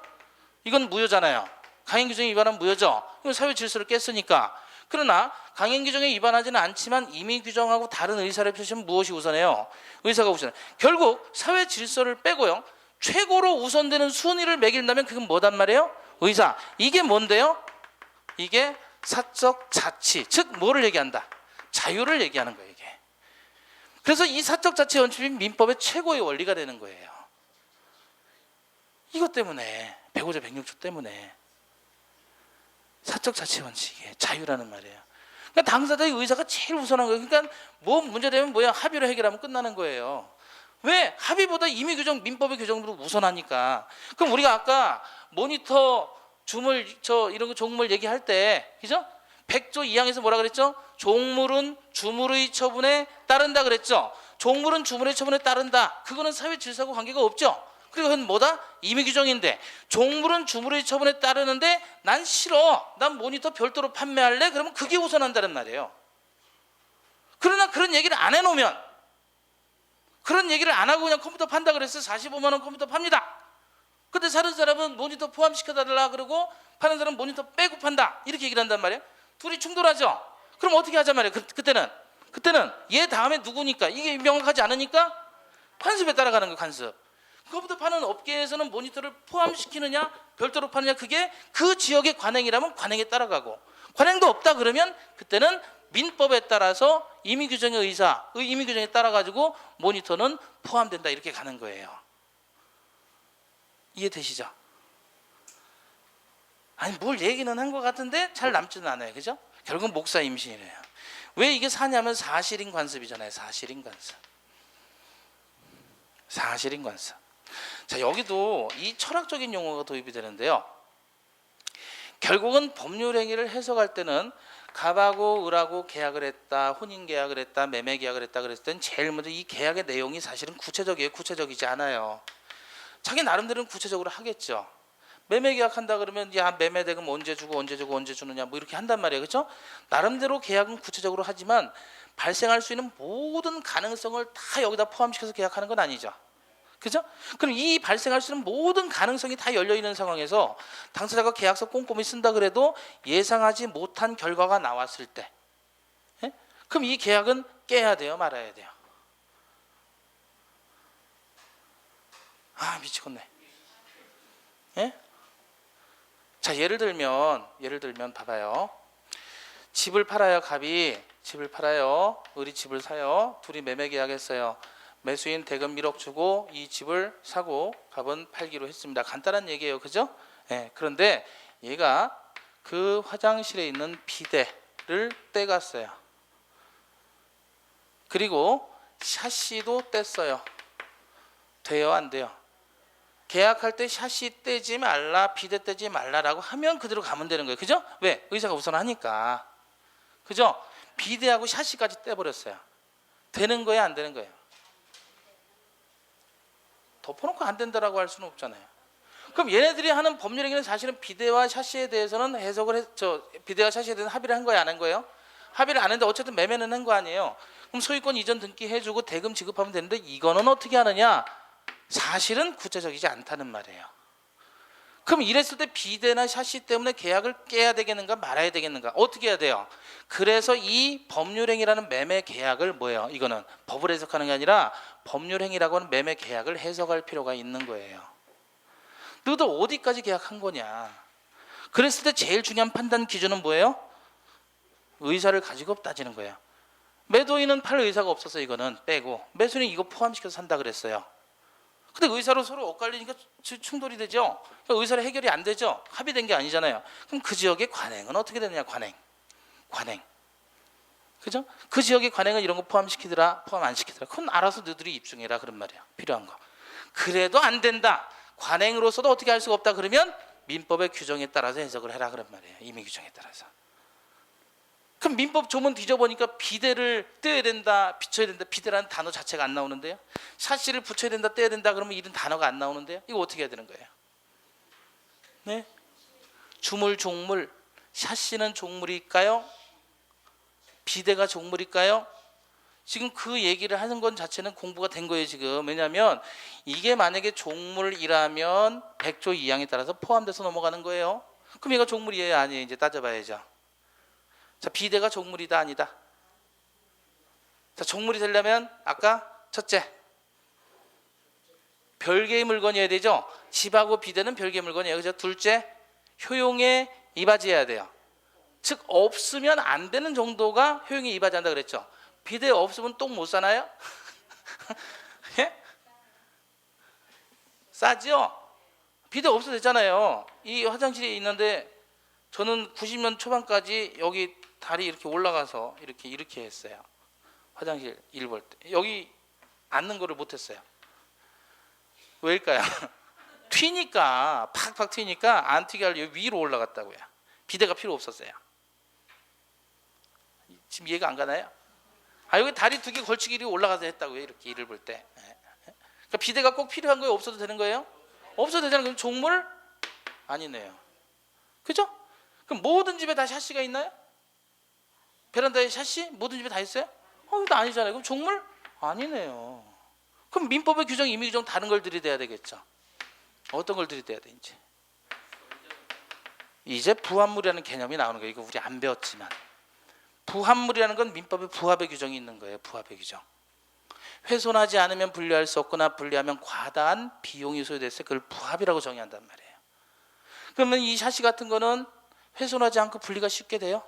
이건 무효잖아요. 강행 규정이 위반하면 무효죠. 이건 사회 질서를 깼으니까. 그러나 강행 규정에 위반하지는 않지만 임의 규정하고 다른 의사를 표시하면 무엇이 우선해요? 의사가 우선. 결국 사회 질서를 빼고요. 최고로 우선되는 순위를 매긴다면 그건 뭐단 말이에요? 의사. 이게 뭔데요? 이게 사적 자치. 즉 뭐를 얘기한다? 자유를 얘기하는 거예요, 이게. 그래서 이 사적 자치 원칙이 민법의 최고의 원리가 되는 거예요. 이것 때문에 105조 106조 때문에 사적 자치 원칙에 자유라는 말이에요. 그러니까 당사자의 의사가 제일 우선한 거예요. 그러니까 뭐 문제되면 뭐야 합의로 해결하면 끝나는 거예요. 왜? 합의보다 임의 규정, 민법의 규정으로 우선하니까. 그럼 우리가 아까 모니터 주물 이런 거 종물 얘기할 때, 그죠? 100조 2항에서 뭐라 그랬죠? 종물은 주물의 처분에 따른다 그랬죠. 종물은 주물의 처분에 따른다. 그거는 사회 질서하고 관계가 없죠. 그리고 그건 뭐다? 임의 규정인데 종물은 주물의 처분에 따르는데 난 싫어. 난 모니터 별도로 판매할래. 그러면 그게 우선한다는 말이에요. 그러나 그런 얘기를 안 해놓으면, 그런 얘기를 안 하고 그냥 컴퓨터 판다 그랬어요. 45만 원 컴퓨터 팝니다. 근데 사는 사람은 모니터 포함시켜달라 그러고 파는 사람은 모니터 빼고 판다. 이렇게 얘기를 한단 말이에요. 둘이 충돌하죠. 그럼 어떻게 하자 말이에요. 그때는 얘 다음에 누구니까 이게 명확하지 않으니까 관습에 따라가는 거예요. 관습. 컴퓨터 파는 업계에서는 모니터를 포함시키느냐 별도로 파느냐 그게 그 지역의 관행이라면 관행에 따라가고, 관행도 없다 그러면 그때는 민법에 따라서 임의규정의 임의규정에 따라 가지고 모니터는 포함된다 이렇게 가는 거예요. 이해되시죠? 아니 뭘 얘기는 한 것 같은데 잘 남지는 않아요. 그죠? 결국은 목사 임신이래요. 왜 이게 사냐면 사실인 관습이잖아요. 사실인 관습. 사실인 관습. 자, 여기도 이 철학적인 용어가 도입이 되는데요. 결국은 법률 행위를 해석할 때는 갑하고 을하고 계약을 했다, 혼인 계약을 했다, 매매 계약을 했다 그랬을 때는 제일 먼저 이 계약의 내용이 사실은 구체적이에요. 구체적이지 않아요. 자기 나름대로는 구체적으로 하겠죠. 매매 계약한다 그러면 야 매매 대금 언제 주고 언제 주고 언제 주느냐 뭐 이렇게 한단 말이에요. 그렇죠? 나름대로 계약은 구체적으로 하지만 발생할 수 있는 모든 가능성을 다 여기다 포함시켜서 계약하는 건 아니죠. 그죠? 그럼 이 발생할 수 있는 모든 가능성이 다 열려 있는 상황에서 당사자가 계약서 꼼꼼히 쓴다 그래도 예상하지 못한 결과가 나왔을 때, 예? 그럼 이 계약은 깨야 돼요, 말아야 돼요? 아 미치겠네. 예? 자 예를 들면 봐봐요. 집을 팔아요. 갑이 집을 팔아요. 을이 집을 사요. 둘이 매매 계약했어요. 매수인 대금 1억 주고 이 집을 사고 갑은 팔기로 했습니다. 간단한 얘기예요. 그죠? 예, 그런데 얘가 그 화장실에 있는 비데를 떼갔어요. 그리고 샤시도 뗐어요. 돼요? 안 돼요? 계약할 때 샤시 떼지 말라, 비데 떼지 말라라고 하면 그대로 가면 되는 거예요. 그죠? 왜? 의사가 우선하니까. 그죠? 비데하고 샤시까지 떼버렸어요. 되는 거예요? 안 되는 거예요? 덮어놓고 안 된다라고 할 수는 없잖아요. 그럼 얘네들이 하는 법률 행위는 사실은 비데와 샤시에 대해서는 비데와 샤시에 대해서 합의를 한 거예요, 안 한 거예요? 합의를 안 했는데 어쨌든 매매는 한 거 아니에요. 그럼 소유권 이전 등기 해주고 대금 지급하면 되는데 이거는 어떻게 하느냐? 사실은 구체적이지 않다는 말이에요. 그럼 이랬을 때 비데나 샤시 때문에 계약을 깨야 되겠는가 말아야 되겠는가? 어떻게 해야 돼요? 그래서 이 법률행위라는 매매 계약을 뭐예요? 이거는 법을 해석하는 게 아니라 법률행위라고 하는 매매 계약을 해석할 필요가 있는 거예요. 너도 어디까지 계약한 거냐? 그랬을 때 제일 중요한 판단 기준은 뭐예요? 의사를 가지고 따지는 거예요. 매도인은 팔 의사가 없어서 이거는 빼고 매수인은 이거 포함시켜서 산다 그랬어요. 근데 의사로 서로 엇갈리니까 충돌이 되죠. 그러니까 의사로 해결이 안 되죠. 합의된 게 아니잖아요. 그럼 그 지역의 관행은 어떻게 되느냐? 관행. 그죠? 그 지역의 관행은 이런 거 포함시키더라, 포함 안 시키더라. 그건 알아서 너희들이 입증해라 그런 말이야. 필요한 거. 그래도 안 된다. 관행으로서도 어떻게 할 수가 없다 그러면 민법의 규정에 따라서 해석을 해라 그런 말이에요. 임의 규정에 따라서. 그럼 민법 조문 뒤져보니까 비데를 떼야 된다, 비춰야 된다. 비데라는 단어 자체가 안 나오는데요. 샤시를 붙여야 된다, 떼야 된다 그러면 이런 단어가 안 나오는데요. 이거 어떻게 해야 되는 거예요? 네? 주물, 종물. 샤시는 종물일까요? 비데가 종물일까요? 지금 그 얘기를 하는 건 자체는 공부가 된 거예요 지금. 왜냐하면 이게 만약에 종물이라면 100조 2항에 따라서 포함돼서 넘어가는 거예요. 그럼 얘가 종물이에요 아니에요? 이제 따져봐야죠. 자, 비대가 종물이다 아니다? 자, 종물이 되려면 아까 첫째 별개의 물건이어야 되죠. 집하고 비대는 별개의 물건이에요. 그죠? 둘째 효용에 이바지해야 돼요. 즉 없으면 안 되는 정도가 효용에 이바지한다 그랬죠. 비대 없으면 똥 못 사나요? 예? 싸죠? 비대 없어도 되잖아요. 이 화장실에 있는데 저는 90년 초반까지 여기 다리 이렇게 올라가서 이렇게 했어요. 화장실 일 볼 때 여기 앉는 거를 못했어요. 왜일까요? 튀니까 팍팍 튀니까 안 튀게 하려고 위로 올라갔다고요. 비대가 필요 없었어요. 지금 이해가 안 가나요? 아, 여기 다리 2개 걸치기 올라가서 했다고요. 이렇게 일을 볼 때. 그러니까 비대가 꼭 필요한 거예요? 없어도 되는 거예요? 없어도 되잖아요. 그럼 종물? 아니네요. 그죠? 그럼 모든 집에 다 샤시가 있나요? 베란다에 샤시? 모든 집에 다 있어요? 이거 아니잖아요. 그럼 종물? 아니네요. 그럼 민법의 규정, 임의 규정 다른 걸 들이대야 되겠죠. 어떤 걸 들이대야 돼 이제 부합물이라는 개념이 나오는 거예요. 이거 우리 안 배웠지만 부합물이라는 건 민법의 부합의 규정이 있는 거예요. 부합의 규정. 훼손하지 않으면 분리할 수 없거나 분리하면 과다한 비용이 소요됐을 때 그걸 부합이라고 정의한단 말이에요. 그러면 이 샤시 같은 거는 훼손하지 않고 분리가 쉽게 돼요?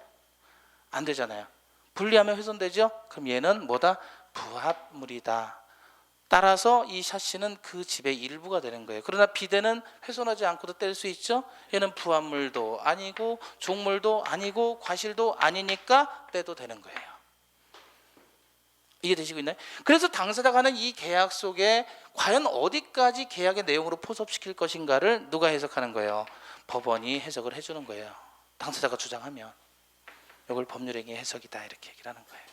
안 되잖아요. 분리하면 훼손되죠? 그럼 얘는 뭐다? 부합물이다. 따라서 이 샤시는 그 집의 일부가 되는 거예요. 그러나 비대는 훼손하지 않고도 뗄 수 있죠. 얘는 부합물도 아니고 종물도 아니고 과실도 아니니까 떼도 되는 거예요. 이해되시고 있나요? 그래서 당사자가 하는 이 계약 속에 과연 어디까지 계약의 내용으로 포섭시킬 것인가를 누가 해석하는 거예요? 법원이 해석을 해주는 거예요. 당사자가 주장하면 이걸 법률행위 해석이다 이렇게 얘기를 하는 거예요.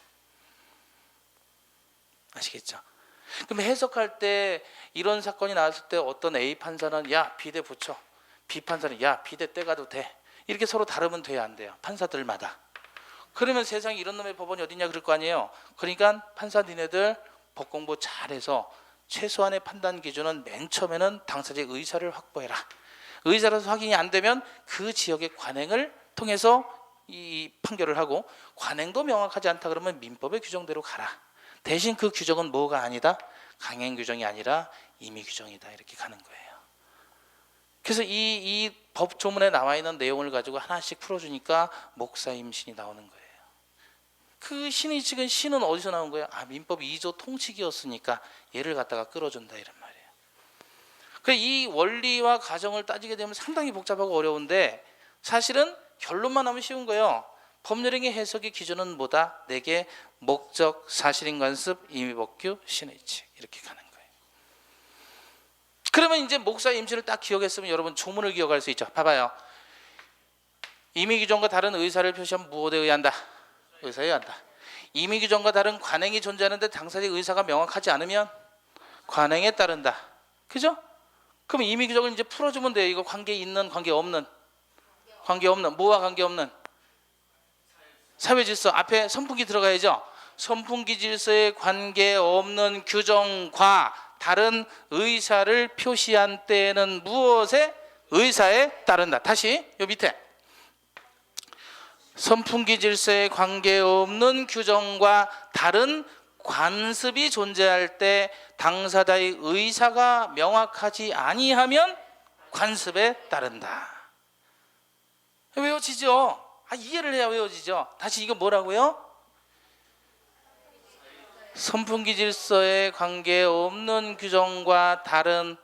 아시겠죠? 그럼 해석할 때 이런 사건이 나왔을 때 어떤 A 판사는 야 비대 붙여, B 판사는 야 비대 떼가도 돼, 이렇게 서로 다르면 돼야 안 돼요? 판사들마다. 그러면 세상에 이런 놈의 법원이 어딨냐 그럴 거 아니에요. 그러니까 판사 니네들 법 공부 잘해서 최소한의 판단 기준은 맨 처음에는 당사자의 의사를 확보해라. 의사라서 확인이 안 되면 그 지역의 관행을 통해서 이 판결을 하고, 관행도 명확하지 않다 그러면 민법의 규정대로 가라. 대신 그 규정은 뭐가 아니다? 강행 규정이 아니라 임의 규정이다. 이렇게 가는 거예요. 그래서 이 법조문에 나와 있는 내용을 가지고 하나씩 풀어주니까 목사 임신이 나오는 거예요. 그 신의 측은 신은 어디서 나온 거예요? 민법 2조 통칙이었으니까 얘를 갖다가 끌어준다 이런 말이에요. 이 원리와 가정을 따지게 되면 상당히 복잡하고 어려운데 사실은 결론만 하면 쉬운 거예요. 법률행위 해석의 기준은 뭐다? 4개: 목적, 사실인관습, 임의법규, 신의칙. 이렇게 가는 거예요. 그러면 이제 목사 임신을 딱 기억했으면 여러분 조문을 기억할 수 있죠. 봐봐요. 임의규정과 다른 의사를 표시하면 무엇에 의한다? 의사에 의한다. 임의규정과 다른 관행이 존재하는데 당사자의 의사가 명확하지 않으면 관행에 따른다. 그죠? 그럼 임의규정을 이제 풀어주면 돼요. 이거 관계 있는, 관계 없는? 관계 없는. 뭐와 관계 없는? 사회질서. 앞에 선풍기 들어가야죠. 선풍기 질서에 관계없는 규정과 다른 의사를 표시한 때에는 무엇에? 의사에 따른다. 다시 요 밑에 선풍기 질서에 관계없는 규정과 다른 관습이 존재할 때 당사자의 의사가 명확하지 아니하면 관습에 따른다. 외워지죠? 이해를 해야 외워지죠. 다시 이거 뭐라고요? 선풍기 질서에 관계없는 규정과 다른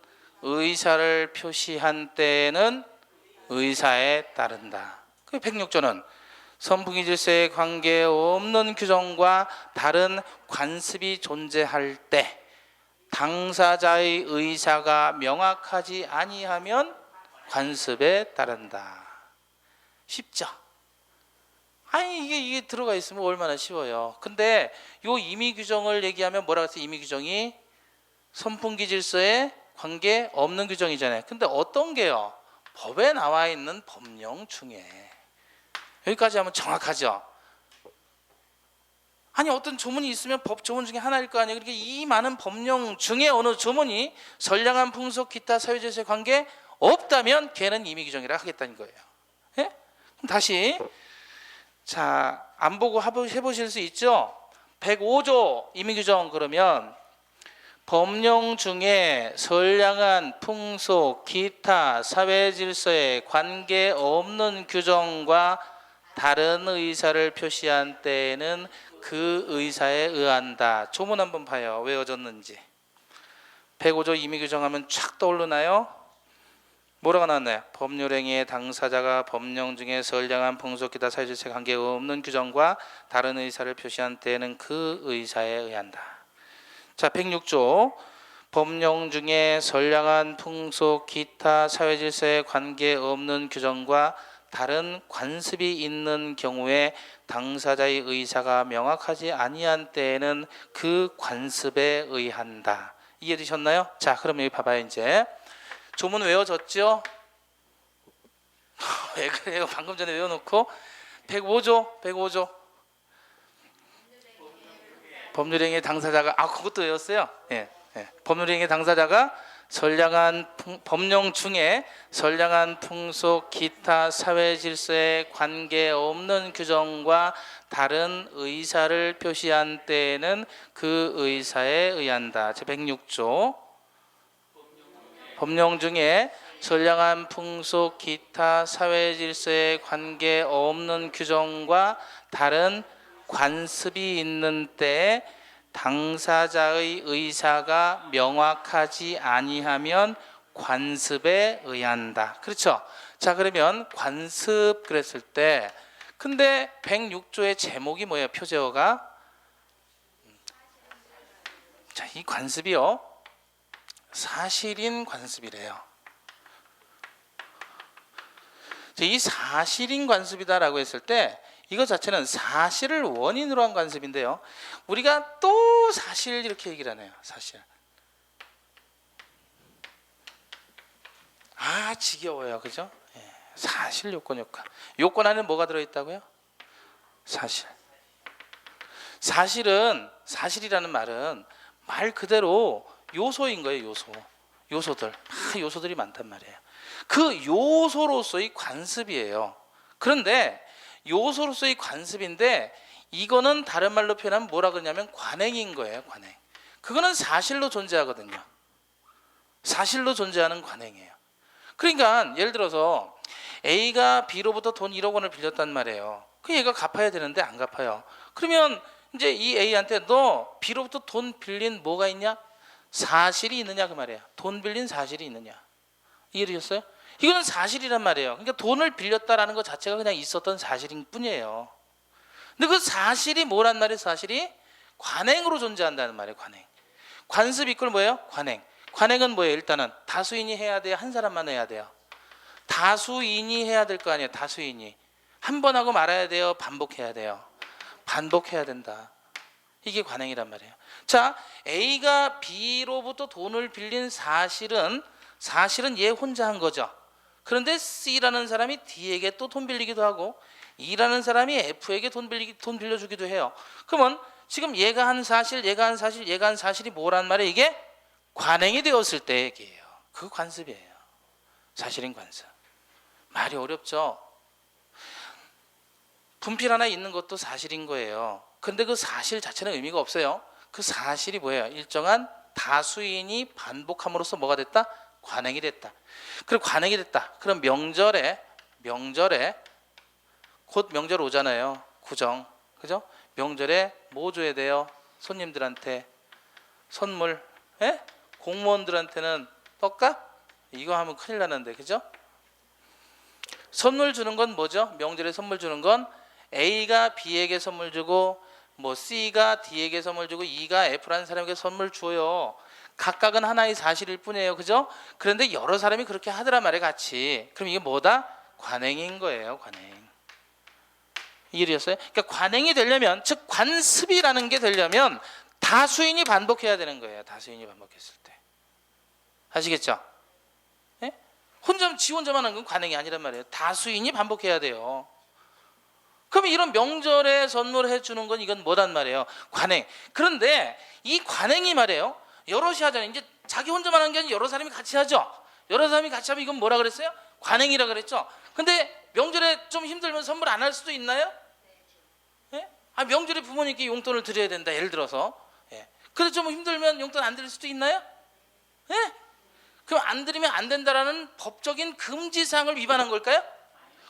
의사를 표시한 때에는 의사에 따른다. 그 106조는 선풍기 질서에 관계없는 규정과 다른 관습이 존재할 때 당사자의 의사가 명확하지 아니하면 관습에 따른다. 쉽죠? 이게 들어가 있으면 얼마나 쉬워요. 근데 요 임의 규정을 얘기하면 뭐라고 했어요? 임의 규정이 선풍기 질서에 관계 없는 규정이잖아요. 근데 어떤 게요? 법에 나와 있는 법령 중에 여기까지 하면 정확하죠. 아니 어떤 조문이 있으면 법 조문 중에 하나일 거 아니에요. 그러니까 이 많은 법령 중에 어느 조문이 선량한 풍속 기타 사회질서의 관계 없다면 걔는 임의 규정이라 하겠다는 거예요. 예? 그럼 다시 자, 안 보고 해보실 수 있죠? 105조 임의 규정 그러면 법령 중에 선량한 풍속 기타 사회 질서에 관계 없는 규정과 다른 의사를 표시한 때에는 그 의사에 의한다. 조문 한번 봐요. 외워졌는지. 105조 임의 규정하면 촥 떠오르나요? 뭐라고 나왔나요? 법률행위의 당사자가 법령 중에 선량한 풍속 기타 사회 질서에 관계 없는 규정과 다른 의사를 표시한 때에는 그 의사에 의한다. 자, 106조 법령 중에 선량한 풍속 기타 사회 질서에 관계 없는 규정과 다른 관습이 있는 경우에 당사자의 의사가 명확하지 아니한 때에는 그 관습에 의한다. 이해되셨나요? 자, 그럼 여기 봐봐요. 이제 조문 외워졌죠? 왜 그래요? 방금 전에 외워놓고 105조 법률행위의 당사자가 그것도 외웠어요. 예. 법률행위의 당사자가 선량한 법령 중에 선량한 풍속 기타 사회 질서에 관계 없는 규정과 다른 의사를 표시한 때에는 그 의사에 의한다. 제 106조 법령 중에 선량한 풍속 기타 사회 질서에 관계 없는 규정과 다른 관습이 있는 때에 당사자의 의사가 명확하지 아니하면 관습에 의한다. 그렇죠? 자, 그러면 관습 그랬을 때 근데 106조의 제목이 뭐예요? 표제어가 자, 이 관습이요 사실인 관습이래요. 이 사실인 관습이다라고 했을 때 이거 자체는 사실을 원인으로 한 관습인데요. 우리가 또 사실 이렇게 얘기를 하네요. 사실. 지겨워요. 그죠? 예. 사실 요건 요건. 요건 안에 뭐가 들어있다고요? 사실. 사실이라는 말은 말 그대로 요소인 거예요. 요소. 요소들. 요소들이 많단 말이에요. 그 요소로서의 관습이에요. 그런데 요소로서의 관습인데 이거는 다른 말로 표현하면 뭐라 그러냐면 관행인 거예요. 관행. 그거는 사실로 존재하거든요. 사실로 존재하는 관행이에요. 그러니까 예를 들어서 A가 B로부터 돈 1억 원을 빌렸단 말이에요. 그 얘가 갚아야 되는데 안 갚아요. 그러면 이제 이 A한테 너 B로부터 돈 빌린 뭐가 있냐? 사실이 있느냐 그 말이에요. 돈 빌린 사실이 있느냐. 이해되셨어요? 이거는 사실이란 말이에요. 그러니까 돈을 빌렸다라는 것 자체가 그냥 있었던 사실인 뿐이에요. 근데 그 사실이 뭐란 말이에요? 사실이 관행으로 존재한다는 말이에요. 관행. 관습 이꼴 뭐예요? 관행. 관행은 뭐예요? 일단은 다수인이 해야 돼요? 한 사람만 해야 돼요? 다수인이 해야 될 거 아니에요? 다수인이. 한 번 하고 말아야 돼요? 반복해야 돼요? 반복해야 된다. 이게 관행이란 말이에요. 자, A가 B로부터 돈을 빌린 사실은 얘 혼자 한 거죠. 그런데 C라는 사람이 D에게 또 돈 빌리기도 하고 E라는 사람이 F에게 돈 빌려주기도 해요. 그러면 지금 얘가 한 사실, 얘가 한 사실이 뭐란 말이에요? 이게 관행이 되었을 때 얘기예요. 그 관습이에요. 사실인 관습. 말이 어렵죠? 분필 하나 있는 것도 사실인 거예요. 근데 그 사실 자체는 의미가 없어요. 그 사실이 뭐예요? 일정한 다수인이 반복함으로써 뭐가 됐다? 관행이 됐다. 그리고 관행이 됐다. 그럼 명절에 곧 명절 오잖아요. 구정. 그죠? 명절에 뭐 줘야 돼요? 손님들한테 선물. 예? 공무원들한테는 떡값? 이거 하면 큰일 나는데. 그죠? 선물 주는 건 뭐죠? 명절에 선물 주는 건 A가 B에게 선물 주고 뭐 C가 D에게 선물 주고 E가 F라는 사람에게 선물 줘요. 각각은 하나의 사실일 뿐이에요. 그죠? 그런데 여러 사람이 그렇게 하더란 말이에요. 같이. 그럼 이게 뭐다? 관행인 거예요. 관행. 이해되셨어요? 그러니까 관행이 되려면, 즉 관습이라는 게 되려면 다수인이 반복해야 되는 거예요. 다수인이 반복했을 때. 아시겠죠? 지 혼자만 하는 건 관행이 아니란 말이에요. 다수인이 반복해야 돼요. 그럼 이런 명절에 선물해 주는 건 이건 뭐란 말이에요? 관행. 그런데 이 관행이 말이에요. 여럿이 하잖아요. 이제 자기 혼자만 하는 게 아니라 여러 사람이 같이 하죠. 여러 사람이 같이 하면 이건 뭐라 그랬어요? 관행이라 그랬죠. 근데 명절에 좀 힘들면 선물 안 할 수도 있나요? 예? 아, 명절에 부모님께 용돈을 드려야 된다. 예를 들어서. 예. 근데 좀 힘들면 용돈 안 드릴 수도 있나요? 예? 그럼 안 드리면 안 된다라는 법적인 금지사항을 위반한 걸까요?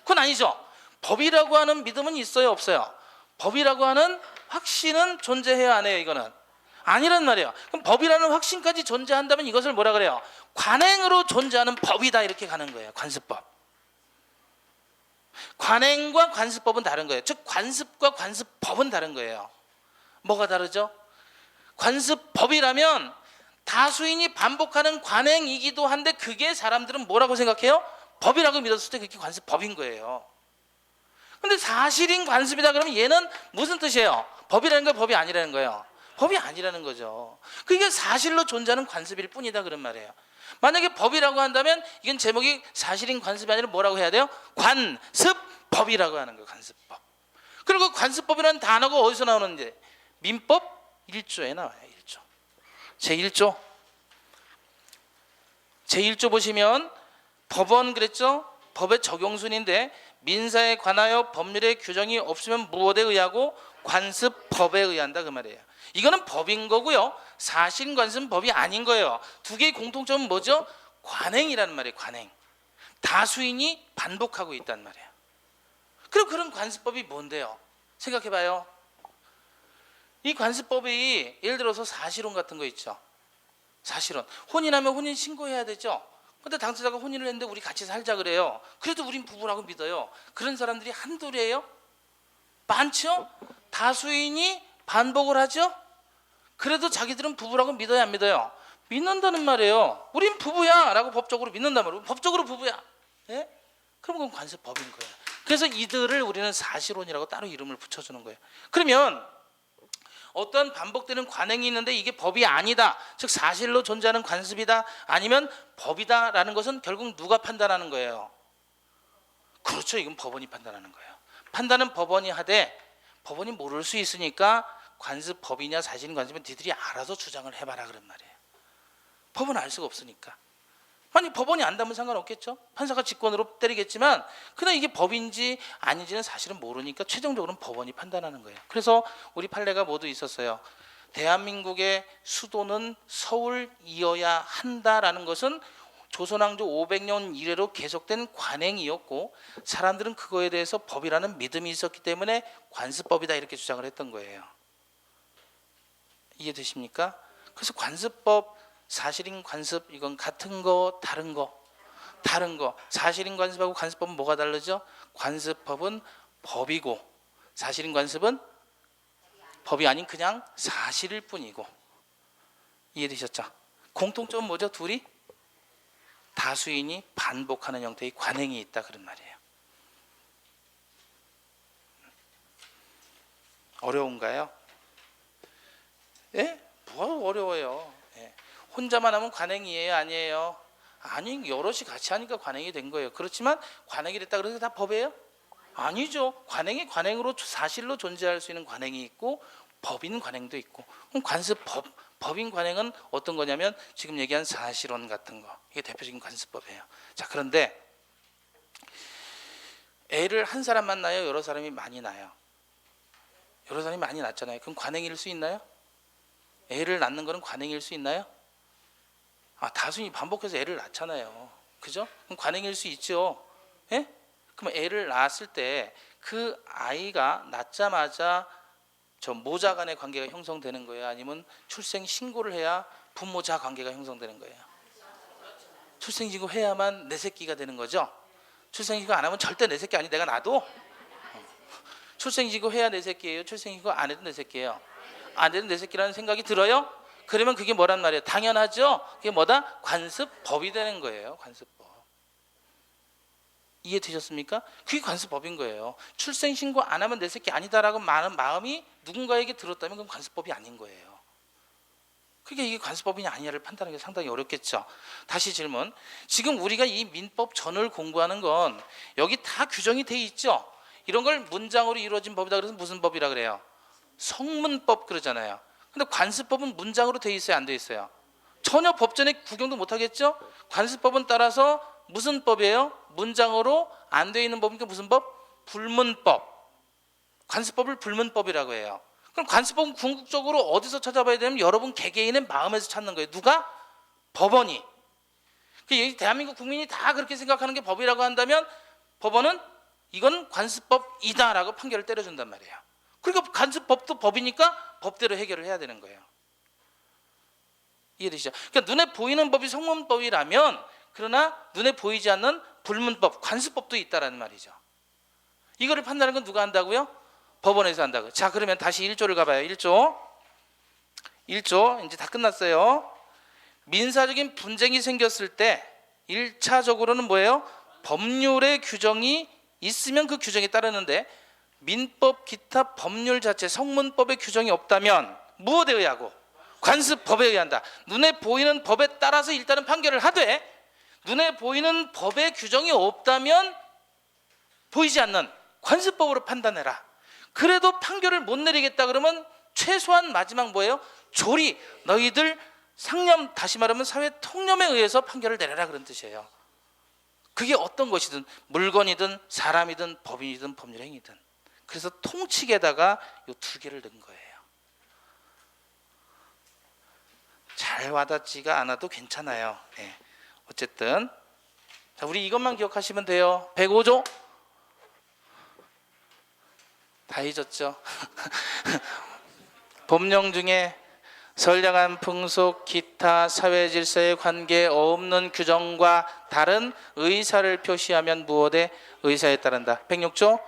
그건 아니죠. 법이라고 하는 믿음은 있어요, 없어요? 법이라고 하는 확신은 존재해야 안 해요, 이거는? 아니란 말이에요. 그럼 법이라는 확신까지 존재한다면 이것을 뭐라 그래요? 관행으로 존재하는 법이다, 이렇게 가는 거예요. 관습법. 관행과 관습법은 다른 거예요. 즉 관습과 관습법은 다른 거예요. 뭐가 다르죠? 관습법이라면 다수인이 반복하는 관행이기도 한데 그게 사람들은 뭐라고 생각해요? 법이라고 믿었을 때 그게 관습법인 거예요. 근데 사실인 관습이다 그러면 얘는 무슨 뜻이에요? 법이라는 거예요? 법이 아니라는 거예요? 법이 아니라는 거죠. 그게 사실로 존재하는 관습일 뿐이다 그런 말이에요. 만약에 법이라고 한다면 이건 제목이 사실인 관습이 아니라 뭐라고 해야 돼요? 관습법이라고 하는 거예요. 관습법. 그리고 관습법이라는 단어가 어디서 나오는지 민법 1조에 나와요. 1조. 제1조. 제1조 보시면 법원 그랬죠? 법의 적용순인데 민사에 관하여 법률의 규정이 없으면 무엇에 의하고 관습법에 의한다 그 말이에요. 이거는 법인 거고요. 사실인 관습은 법이 아닌 거예요. 두 개의 공통점은 뭐죠? 관행이라는 말이에요. 관행. 다수인이 반복하고 있단 말이에요. 그럼 그런 관습법이 뭔데요? 생각해봐요. 이 관습법이 예를 들어서 사실혼 같은 거 있죠. 사실혼. 혼인하면 혼인 신고해야 되죠. 근데 당사자가 혼인을 했는데 우리 같이 살자 그래요. 그래도 우린 부부라고 믿어요. 그런 사람들이 한둘이에요? 많죠? 다수인이 반복을 하죠? 그래도 자기들은 부부라고 믿어야 안 믿어요? 믿는다는 말이에요. 우린 부부야 라고 법적으로 믿는단 말이에요. 법적으로 부부야. 예? 그럼 그건 관습법인 거예요. 그래서 이들을 우리는 사실혼이라고 따로 이름을 붙여주는 거예요. 그러면 어떤 반복되는 관행이 있는데 이게 법이 아니다, 즉 사실로 존재하는 관습이다, 아니면 법이다라는 것은 결국 누가 판단하는 거예요? 그렇죠. 이건 법원이 판단하는 거예요. 판단은 법원이 하되 법원이 모를 수 있으니까 관습 법이냐 사실인 관습은 니들이 알아서 주장을 해봐라 그런 말이에요. 법은 알 수가 없으니까. 만약 법원이 안다면 상관없겠죠. 판사가 직권으로 때리겠지만 그냥 이게 법인지 아닌지는 사실은 모르니까 최종적으로는 법원이 판단하는 거예요. 그래서 우리 판례가 모두 있었어요. 대한민국의 수도는 서울이어야 한다라는 것은 조선왕조 500년 이래로 계속된 관행이었고 사람들은 그거에 대해서 법이라는 믿음이 있었기 때문에 관습법이다 이렇게 주장을 했던 거예요. 이해되십니까? 그래서 관습법, 사실인 관습 이건 같은 거 다른 거. 다른 거. 사실인 관습하고 관습법은 뭐가 다르죠? 관습법은 법이고 사실인 관습은 법이 아닌 그냥 사실일 뿐이고. 이해되셨죠? 공통점은 뭐죠? 둘이 다수인이 반복하는 형태의 관행이 있다 그런 말이에요. 어려운가요? 예? 뭐가 어려워요? 예. 혼자만 하면 관행이에요? 아니에요? 아니, 여럿이 같이 하니까 관행이 된 거예요. 그렇지만 관행이 됐다 그래서 다 법이에요? 아니죠. 관행이 관행으로 사실로 존재할 수 있는 관행이 있고 법인 관행도 있고. 그럼 관습법, 법인 관행은 어떤 거냐면 지금 얘기한 사실혼 같은 거. 이게 대표적인 관습법이에요. 자, 그런데 애를 한 사람만 낳아요? 여러 사람이 많이 낳아요? 여러 사람이 많이 낳잖아요. 그럼 관행일 수 있나요? 애를 낳는 거는 관행일 수 있나요? 아, 다수인이 반복해서 애를 낳잖아요. 그죠? 그럼 관행일 수 있죠. 예? 그럼 애를 낳았을 때 그 아이가 낳자마자 저 모자 간의 관계가 형성되는 거예요? 아니면 출생 신고를 해야 부모자 관계가 형성되는 거예요? 출생 신고 해야만 내 새끼가 되는 거죠? 출생 신고 안 하면 절대 내 새끼 아니 내가 놔도? 출생 신고 해야 내 새끼예요? 출생 신고 안 해도 내 새끼예요? 안 해도 내 새끼라는 생각이 들어요? 그러면 그게 뭐란 말이에요? 당연하죠? 그게 뭐다? 관습법이 되는 거예요. 관습법. 이해되셨습니까? 그게 관습법인 거예요. 출생신고 안 하면 내 새끼 아니다라고 많은 마음이 누군가에게 들었다면 그건 관습법이 아닌 거예요. 그게 이게 관습법이냐 아니냐를 판단하기 상당히 어렵겠죠. 다시 질문. 지금 우리가 이 민법 전을 공부하는 건 여기 다 규정이 돼 있죠. 이런 걸 문장으로 이루어진 법이다 그래서 무슨 법이라 그래요? 성문법 그러잖아요. 근데 관습법은 문장으로 돼 있어요, 안 돼 있어요? 전혀 법전에 구경도 못 하겠죠? 관습법은 따라서 무슨 법이에요? 문장으로 안 돼 있는 법이니까 무슨 법? 불문법. 관습법을 불문법이라고 해요. 그럼 관습법은 궁극적으로 어디서 찾아봐야 되냐면 여러분 개개인의 마음에서 찾는 거예요. 누가? 법원이. 대한민국 국민이 다 그렇게 생각하는 게 법이라고 한다면 법원은 이건 관습법이다라고 판결을 때려준단 말이에요. 그러니까 관습법도 법이니까 법대로 해결을 해야 되는 거예요. 이해되시죠? 그러니까 눈에 보이는 법이 성문법이라면 그러나 눈에 보이지 않는 불문법, 관습법도 있다라는 말이죠. 이거를 판단하는 건 누가 한다고요? 법원에서 한다고요. 자, 그러면 다시 1조를 가봐요. 1조 이제 다 끝났어요. 민사적인 분쟁이 생겼을 때 1차적으로는 뭐예요? 법률의 규정이 있으면 그 규정에 따르는데 민법 기타 법률 자체 성문법의 규정이 없다면 무엇에 의하고? 관습법에 의한다. 눈에 보이는 법에 따라서 일단은 판결을 하되 눈에 보이는 법의 규정이 없다면 보이지 않는 관습법으로 판단해라. 그래도 판결을 못 내리겠다 그러면 최소한 마지막 뭐예요? 조리, 너희들 상념, 다시 말하면 사회 통념에 의해서 판결을 내려라 그런 뜻이에요. 그게 어떤 것이든 물건이든 사람이든 법인이든 법률행위든. 그래서 통칙에다가 이 두 개를 넣은 거예요. 잘 와닿지가 않아도 괜찮아요. 네. 어쨌든 자, 우리 이것만 기억하시면 돼요. 105조 다 잊었죠? 법령 중에 선량한 풍속, 기타 사회 질서에 관계 없는 규정과 다른 의사를 표시하면 무엇에 의사에 따른다. 106조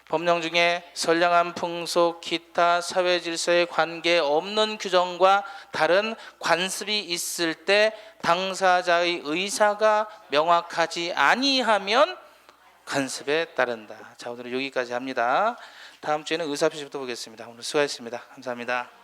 법령 중에 선량한 풍속, 기타 사회 질서에 관계 없는 규정과 다른 관습이 있을 때 당사자의 의사가 명확하지 아니하면 관습에 따른다. 자, 오늘은 여기까지 합니다. 다음 주에는 의사표시부터 보겠습니다. 오늘 수고하셨습니다. 감사합니다.